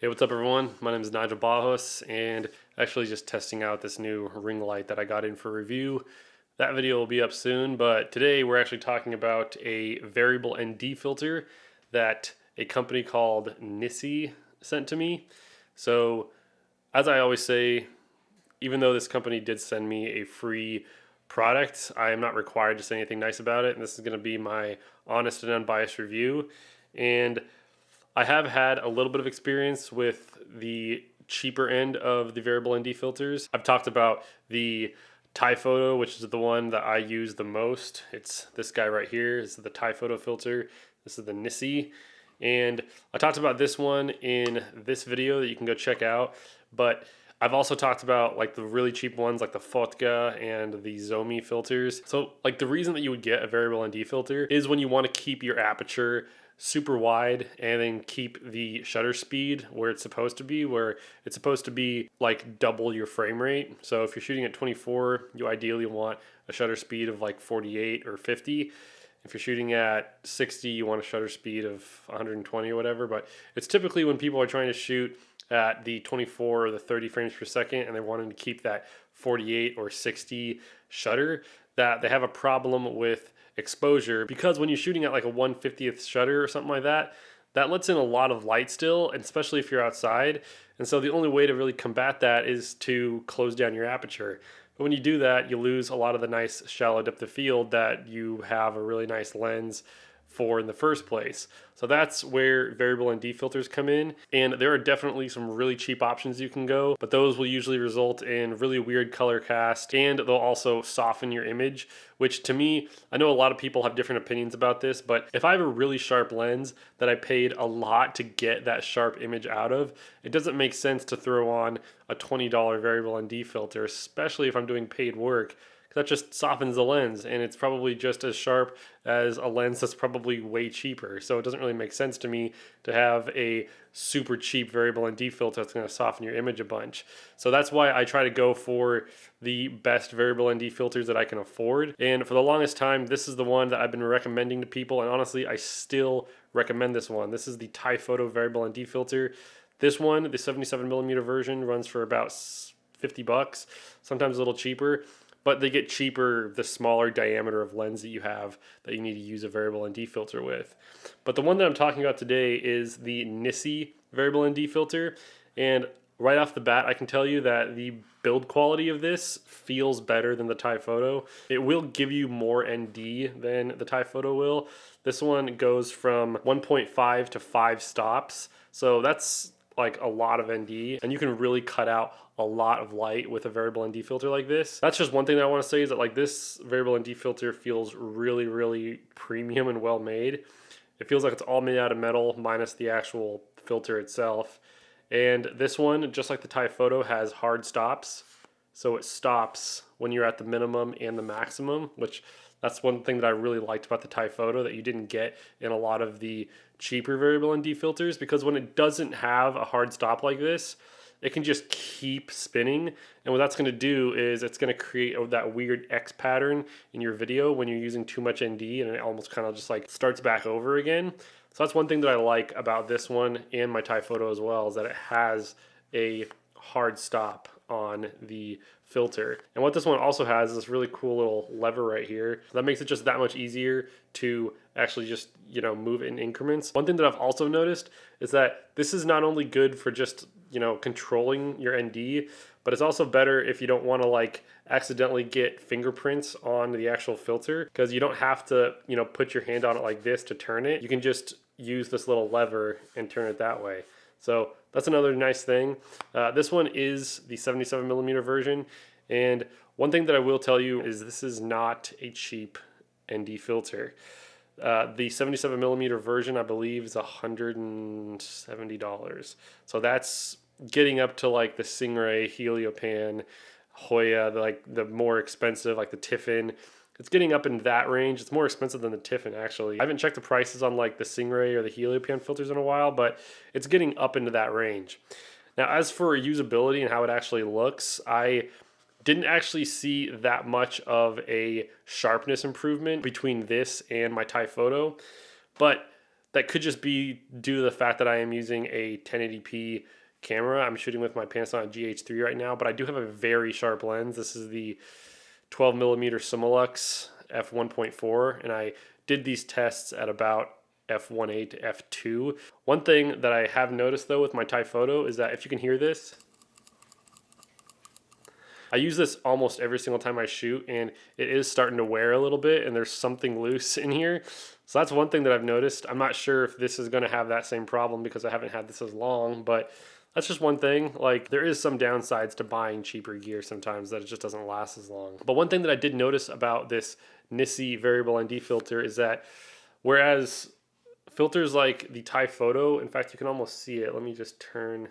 Hey, what's up everyone? My name is Nigel Bajos and actually just testing out this new ring light that I got in for review. That video will be up soon, but today we're actually talking about a variable ND filter that a company called Nisi sent to me. So as I always say, even though this company did send me a free product, I am not required to say anything nice about it, and this is going to be my honest and unbiased review. And I have had a little bit of experience with the cheaper end of the variable ND filters. I've talked about the Photo, which is the one that I use the most. It's this guy right here. This is the Photo filter. This is the Nisi. And I talked about this one in this video that you can go check out. But I've also talked about like the really cheap ones like the Fotka and the Zomi filters. So like the reason that you would get a variable ND filter is when you want to keep your aperture super wide and then keep the shutter speed where it's supposed to be, where it's supposed to be like double your frame rate. So if you're shooting at 24, you ideally want a shutter speed of like 48 or 50. If you're shooting at 60, you want a shutter speed of 120 or whatever. But it's typically when people are trying to shoot at the 24 or the 30 frames per second and they're wanting to keep that 48 or 60 shutter that they have a problem with exposure, because when you're shooting at like a 1/50th shutter or something like that, that lets in a lot of light still, and especially if you're outside. And so the only way to really combat that is to close down your aperture. But when you do that, you lose a lot of the nice shallow depth of field that you have a really nice lens for in the first place. So that's where variable ND filters come in, and there are definitely some really cheap options you can go, but those will usually result in really weird color cast, and they'll also soften your image, which to me, I know a lot of people have different opinions about this, but if I have a really sharp lens that I paid a lot to get that sharp image out of, it doesn't make sense to throw on a $20 variable ND filter, especially if I'm doing paid work. That just softens the lens, and it's probably just as sharp as a lens that's probably way cheaper. So it doesn't really make sense to me to have a super cheap variable ND filter that's going to soften your image a bunch. So that's why I try to go for the best variable ND filters that I can afford. And for the longest time, this is the one that I've been recommending to people, and honestly, I still recommend this one. This is the Photo variable ND filter. This one, the 77mm version, runs for about 50 bucks, sometimes a little cheaper. But they get cheaper the smaller diameter of lens that you have that you need to use a variable ND filter with. But the one that I'm talking about today is the Nisi variable ND filter. And right off the bat, I can tell you that the build quality of this feels better than the Photo. It will give you more ND than the Photo will. This one goes from 1.5 to 5 stops. So that's like a lot of ND, and you can really cut out a lot of light with a variable ND filter like this. That's just one thing that I want to say, is that like this variable ND filter feels really, really premium and well made. It feels like it's all made out of metal minus the actual filter itself. And this one, just like the Photo, has hard stops. So it stops when you're at the minimum and the maximum, which that's one thing that I really liked about the Photo that you didn't get in a lot of the cheaper variable ND filters, because when it doesn't have a hard stop like this, it can just keep spinning. And what that's going to do is it's going to create that weird X pattern in your video when you're using too much ND, and it almost kind of just like starts back over again. So that's one thing that I like about this one and my Photo as well, is that it has a hard stop on the filter. And what this one also has is this really cool little lever right here that makes it just that much easier to actually just, you know, move in increments. One thing that I've also noticed is that this is not only good for just, you know, controlling your ND, but it's also better if you don't want to like accidentally get fingerprints on the actual filter, because you don't have to, you know, put your hand on it like this to turn it. You can just use this little lever and turn it that way. So that's another nice thing. This one is the 77mm version, and one thing that I will tell you is this is not a cheap ND filter. The 77mm version, I believe, is $170. So that's getting up to like the Stingray, Heliopan, Hoya, the more expensive, like the Tiffin. It's getting up in that range. It's more expensive than the Tiffin, actually. I haven't checked the prices on like the Stingray or the Heliopan filters in a while, but it's getting up into that range. Now, as for usability and how it actually looks, I didn't actually see that much of a sharpness improvement between this and my Photo, but That could just be due to the fact that I am using a 1080p camera. I'm shooting with my Panasonic GH3 right now, but I do have a very sharp lens. This is the 12mm Summilux f1.4, and I did these tests at about f1.8 to f2. One thing that I have noticed though with my telephoto is that if you can hear this, I use this almost every single time I shoot, and it is starting to wear a little bit, and there's something loose in here. So that's one thing that I've noticed. I'm not sure if this is going to have that same problem because I haven't had this as long, but that's just one thing. Like, there is some downsides to buying cheaper gear sometimes, that it just doesn't last as long. But one thing that I did notice about this Nisi variable ND filter is that whereas filters like the telephoto, in fact, you can almost see it. Let me just turn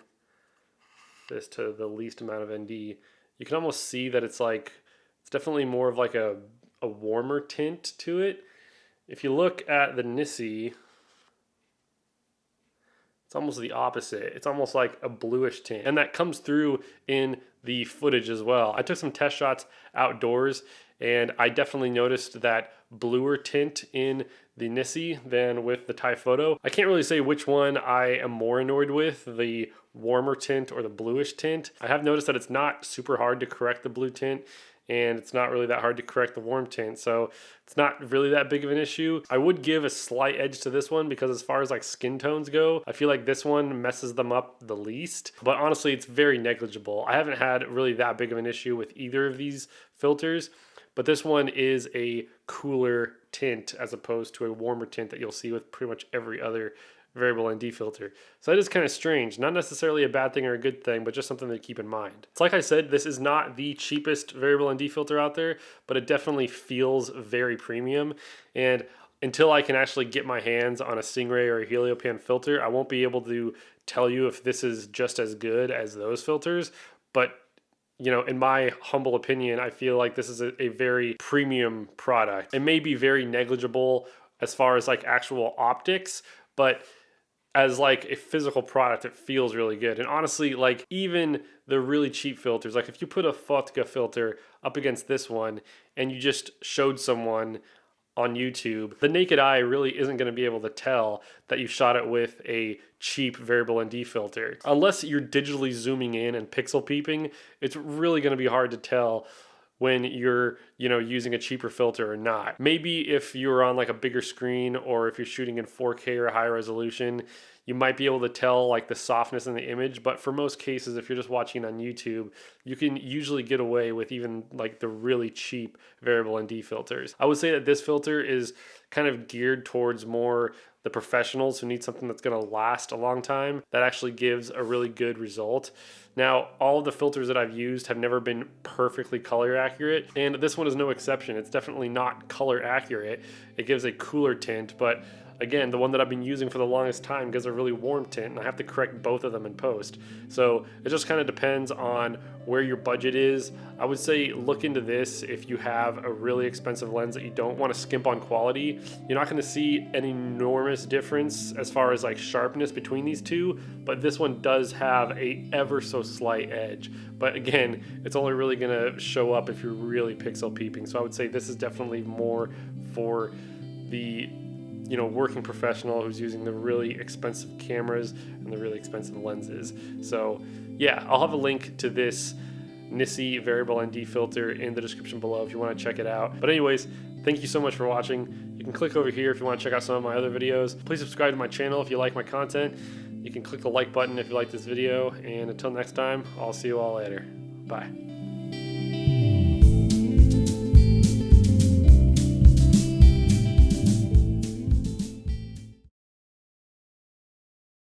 this to the least amount of ND. You can almost see that it's definitely more of like a warmer tint to it. If you look at the Nisi, it's almost the opposite. It's almost like a bluish tint, and that comes through in the footage as well. I took some test shots outdoors, and I definitely noticed that bluer tint in the Nisi than with the telephoto. I can't really say which one I am more annoyed with, the warmer tint or the bluish tint. I have noticed that it's not super hard to correct the blue tint, and it's not really that hard to correct the warm tint, so it's not really that big of an issue. I would give a slight edge to this one because as far as like skin tones go, I feel like this one messes them up the least, but honestly it's very negligible. I haven't had really that big of an issue with either of these filters, but this one is a cooler tint as opposed to a warmer tint that you'll see with pretty much every other variable ND filter. So that is kind of strange. Not necessarily a bad thing or a good thing, but just something to keep in mind. It's like I said, this is not the cheapest variable ND filter out there, but it definitely feels very premium. And until I can actually get my hands on a Stingray or a Heliopan filter, I won't be able to tell you if this is just as good as those filters. But you know, in my humble opinion, I feel like this is a very premium product. It may be very negligible as far as like actual optics, but as like a physical product, it feels really good. And honestly, like even the really cheap filters, like if you put a Fotka filter up against this one and you just showed someone on YouTube, the naked eye really isn't going to be able to tell that you shot it with a cheap variable ND filter. Unless you're digitally zooming in and pixel peeping, it's really going to be hard to tell when you're, you know, using a cheaper filter or not. Maybe if you're on like a bigger screen or if you're shooting in 4K or high resolution, you might be able to tell like the softness in the image, but for most cases, if you're just watching on YouTube, you can usually get away with even like the really cheap variable ND filters. I would say that this filter is kind of geared towards more the professionals who need something that's going to last a long time, that actually gives a really good result. Now, all of the filters that I've used have never been perfectly color accurate, and this one is no exception. It's definitely not color accurate. It gives a cooler tint, but again, the one that I've been using for the longest time gives a really warm tint, and I have to correct both of them in post. So it just kind of depends on where your budget is. I would say look into this if you have a really expensive lens that you don't want to skimp on quality. You're not going to see an enormous difference as far as like sharpness between these two, but this one does have a ever so slight edge. But again, it's only really going to show up if you're really pixel peeping. So I would say this is definitely more for the, you know, working professional who's using the really expensive cameras and the really expensive lenses. So yeah, I'll have a link to this Nisi variable ND filter in the description below if you want to check it out. But anyways, thank you so much for watching. You can click over here if you want to check out some of my other videos. Please subscribe to my channel if you like my content. You can click the like button if you like this video. And until next time, I'll see you all later. Bye.